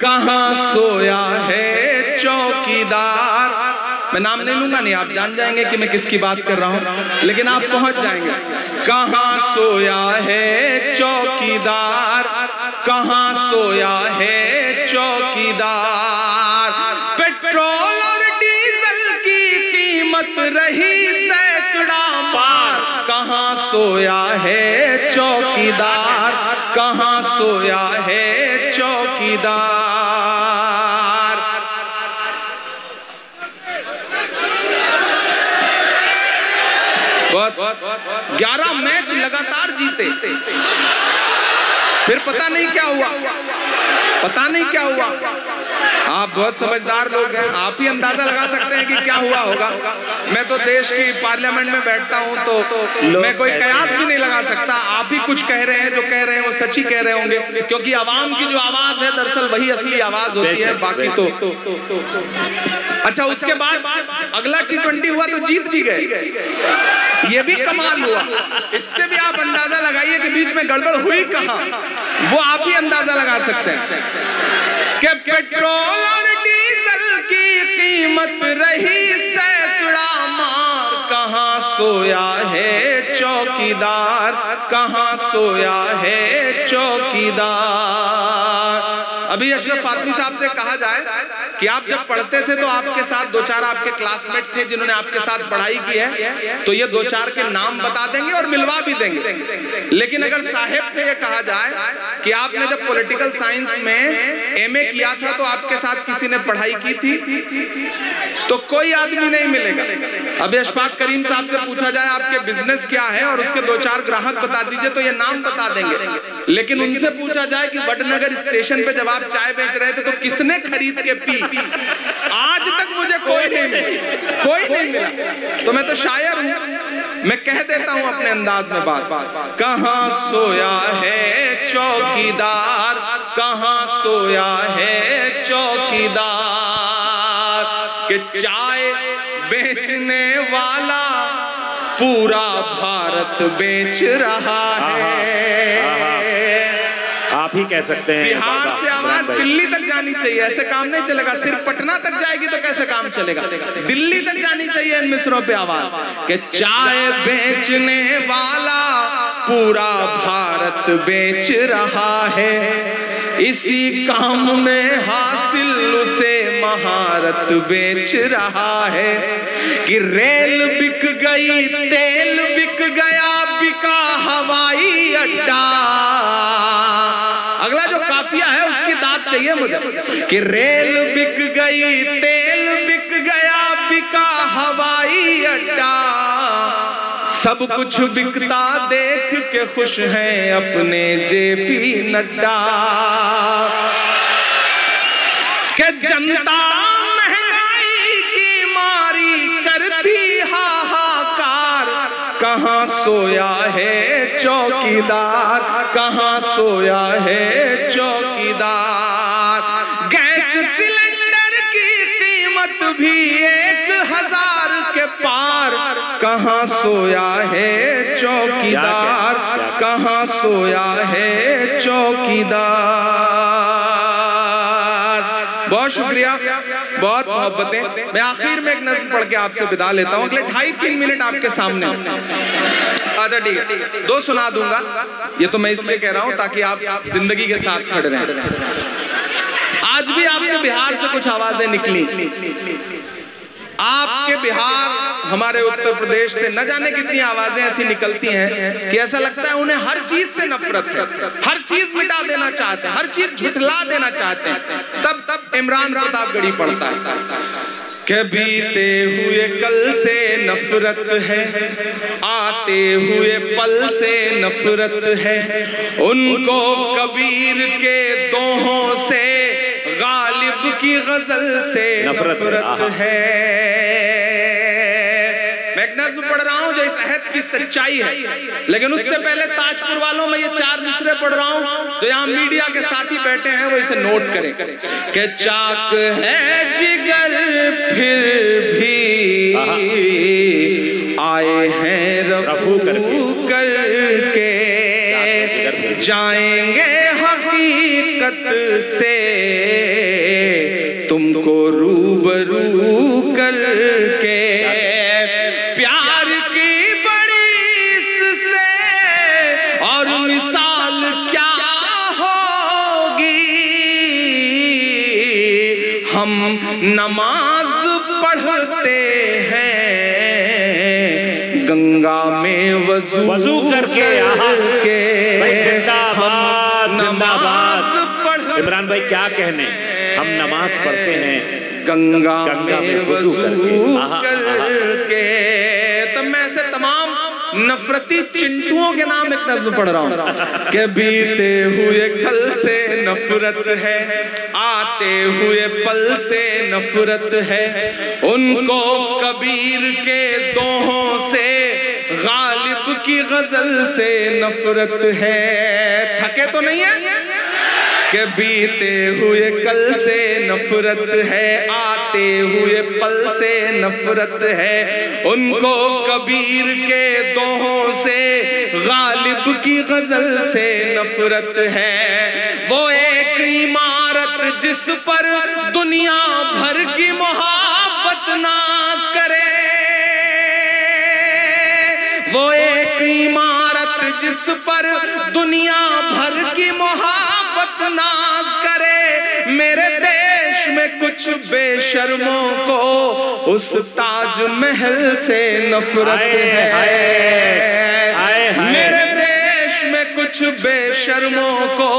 कहाँ सोया है चौकीदार। मैं नाम नहीं लूंगा, नहीं आप जान जाएंगे कि मैं किसकी बात कर रहा हूं, लेकिन आप पहुंच जाएंगे। कहाँ सोया है चौकीदार, कहाँ सोया है चौकीदार। पेट्रोल और डीजल की कीमत रही सैकड़ा पार, कहाँ सोया है चौकीदार, कहाँ सोया है चौकीदार। 11 मैच लगातार जीते, फिर पता नहीं क्या हुआ, पता नहीं क्या हुआ। आप बहुत समझदार लोग हैं, आप ही अंदाजा लगा सकते हैं कि क्या हुआ होगा। मैं तो देश की पार्लियामेंट में बैठता हूं तो मैं कोई कयास भी नहीं लगा सकता। आप ही कुछ कह रहे हैं, जो कह रहे हैं वो सच ही कह रहे होंगे, क्योंकि आवाम की जो आवाज है दरअसल वही असली आवाज होती है, बाकी तो। अच्छा, उसके बाद अगला T20 हुआ तो जीत भी गए, ये भी कमाल हुआ। इससे भी आप अंदाजा लगाइए कि बीच में गड़बड़ हुई कहां, वो आप ही अंदाजा लगा सकते हैं कि पेट्रोल और डीजल की कीमत रही सैकड़ा मार, कहां सोया है चौकीदार, कहां सोया है चौकीदार। अभी अशरफ फातमी साहब से कहा जाए कि आप जब पढ़ते थे तो आपके साथ 2-4 आपके क्लासमेट थे जिन्होंने आपके साथ पढ़ाई की है, तो ये 2-4 के नाम बता देंगे और मिलवा भी देंगे। लेकिन अगर साहेब से ये कहा जाए कि आपने जब पॉलिटिकल साइंस में MA किया था तो आपके साथ किसी ने पढ़ाई की थी, तो कोई आदमी नहीं मिलेगा। अभी अशफाक करीम साहब से पूछा जाए आपके बिजनेस क्या है और उसके 2-4 ग्राहक बता दीजिए तो ये नाम बता देंगे। लेकिन उनसे पूछा जाए कि वडनगर स्टेशन पे जब आप चाय बेच रहे थे तो किसने खरीद के पी, आज तक मुझे कोई नहीं मिला, कोई नहीं मिला। तो मैं तो शायर हूं, मैं कह देता हूं अपने अंदाज में बात। कहां सोया है चौकीदार, कहां सोया है चौकीदार, कि चाय बेचने वाला पूरा भारत बेच रहा है। आप ही कह सकते हैं। बिहार से आवाज दिल्ली तक जानी चाहिए, ऐसे काम नहीं चलेगा। सिर्फ पटना तक जाएगी तो कैसे काम चलेगा, दिल्ली तक जानी चाहिए इन मिसरों पे आवाज कि चाय बेचने वाला पूरा भारत बेच रहा है, इसी काम में हासिल उसे महारत बेच रहा है। कि रेल बिक गई, तेल बिक गया, बिका हवाई अड्डा। अगला जो काफिया है उसकी दाद चाहिए मुझे, कि रेल बिक गई, तेल बिक गया, बिका हवाई अड्डा। सब कुछ बिकता देख के खुश हैं अपने JP नड्डा। कि जनता महंगाई की मारी करती हाहाकार, कहां सोया है चौकीदार, कहां सोया है चौकीदार। गैस सिलेंडर की कीमत भी 1000 के पार, कहां सोया है चौकीदार, कहां सोया है चौकीदार। बहुत शुक्रिया, बहुत मोहब्बतें। मैं आखिर में एक नज़्म पढ़ के आपसे विदा लेता हूं, अगले 2.5-3 मिनट आपके सामने। अच्छा ठीक है, 2 सुना दूंगा। ये तो मैं इसलिए कह रहा हूं ताकि आप जिंदगी के साथ खड़े रहें। आज भी आपके बिहार से कुछ आवाजें निकली, आपके बिहार, हमारे उत्तर प्रदेश से न जाने कितनी आवाजें ऐसी निकलती हैं कि ऐसा लगता है उन्हें हर चीज से नफरत है, हर चीज मिटा देना चाहते हैं, हर चीज झुठला देना चाहते हैं। तब इमरान प्रतापगढ़ी पढ़ता है कि बीते हुए कल से नफरत है, आते हुए पल से नफरत है, उनको कबीर के दोहों से, गालिब की गजल से नफरत है। मैं एक नज़्म पढ़ रहा हूं जो इस अहद की सच्चाई है, लेकिन उससे पहले ताजपुर वालों में ये 4 मिसरे पढ़ रहा हूं जो यहाँ मीडिया के साथी बैठे हैं वो इसे नोट करें। कि चाक है जिगर फिर भी आए हैं रफू करके, जाएंगे हकीकत से तुमको रूबरू करके, प्यार की बड़ी इससे और मिसाल क्या होगी। हम नमाज पढ़ते हैं गंगा में वजू करके, जिंदाबाद। इमरान भाई क्या कहने, हम नमाज पढ़ते हैं गंगा में वजू करके। तब मैं ऐसे तमाम नफरती चिंटुओं के नाम एक नज़्म पढ़ रहा हूँ कि बीते हुए कल से नफरत है, आते हुए पल से नफरत है, उनको कबीर के दोहों से, गालिब की गजल से नफरत है। थके तो नहीं है कि बीते हुए कल से नफरत है, आते हुए पल से नफरत है, उनको कबीर के दोहों से, गालिब की गजल से नफरत है। वो एक इमारत जिस पर दुनिया भर की मोहब्बत नाज करे, वो एक इमारत जिस पर दुनिया भर की मोहब्बत नाज करे। मेरे देश में कुछ बेशर्मों को उस ताजमहल से नफरत है। मेरे देश में कुछ बेशर्मों को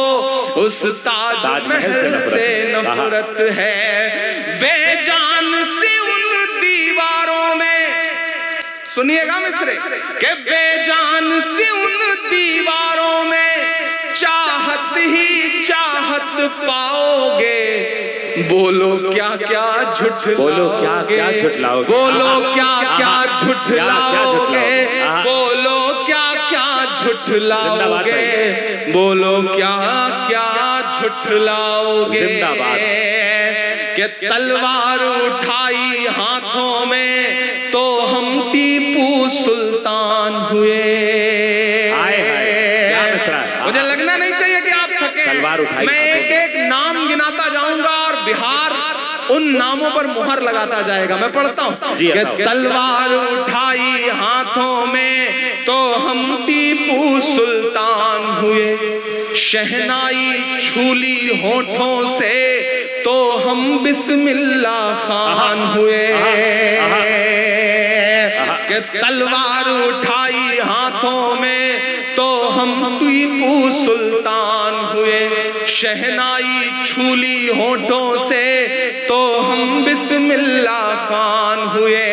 उस ताजमहल से नफरत है। बेजान सी उन दीवारों में, सुनिएगा मिस्रे, के बेजान सी उन दीवारों में चाहत ही चाहत पाओगे। बोलो क्या क्या झुठलाओगे, बोलो क्या क्या झुठलाओगे, बोलो क्या क्या झुठलाओगे, बोलो क्या क्या झुठलाओगे, बोलो क्या क्या झुठलाओगे। कि तलवार उठाई हाथों में तो हम टीपू सुल्तान हुए। मुझे लगना नहीं चाहिए कि आप थके। मैं एक एक नाम गिनाता जाऊंगा और बिहार उन नामों पर मुहर लगाता जाएगा। मैं पढ़ता हूँ कि तलवार उठाई हाथों में तो हम टीपू सुल्तान हुए, शहनाई छूली होठों से तो हम बिस्मिल्लाह खान हुए। कि तलवार उठाई हाथों में तो हम टीपू सुल्तान हुए, शहनाई छूली होठों से तो हम बिस्मिल्लाह खान हुए।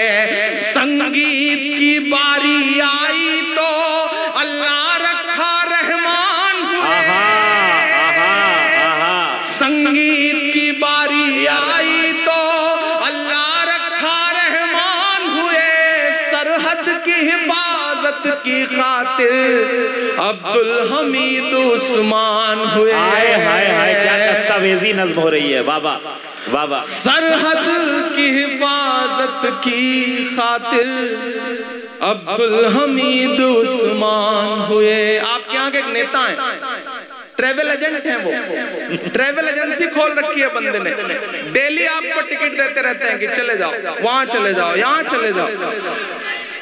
संगीत की बारी आई तो अल्लाह रखा रहमान हुए, संगीत की बारी आई तो अल्लाह रखा रहमान हुए। सरहद की हिफाजत की खातिर अब्दुल हमीद उस्मान हुए। हाय हाय हाय, क्या दस्तावेजी नज़्म हो रही है बाबा बाबा। सरहद की हिफाजत की खातिर अब्दुल हमीद उस्मान हुए। आपके यहाँ के एक नेता हैं, ट्रेवल एजेंट हैं, वो ट्रेवल एजेंसी खोल रखी है बंदे ने। डेली आपको टिकट देते रहते हैं कि चले जाओ, वहां चले जाओ, यहाँ चले जाओ,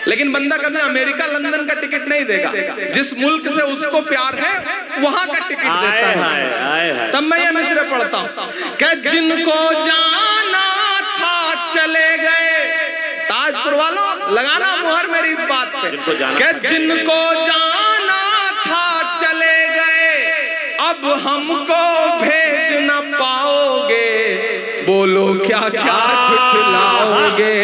लेकिन बंदा कभी अमेरिका लंदन का टिकट नहीं देगा। जिस मुल्क से उसको प्यार है वहां का टिकट देता है। तब मैं ये मिसरे पढ़ता हूं कि जिनको जाना था चले गए। ताजपुर वालों लगाना मुहर मेरी इस बात पे कि जिनको जाना था चले गए, अब हमको भेज न पाओगे। बोलो क्या क्या झुठलाओगे।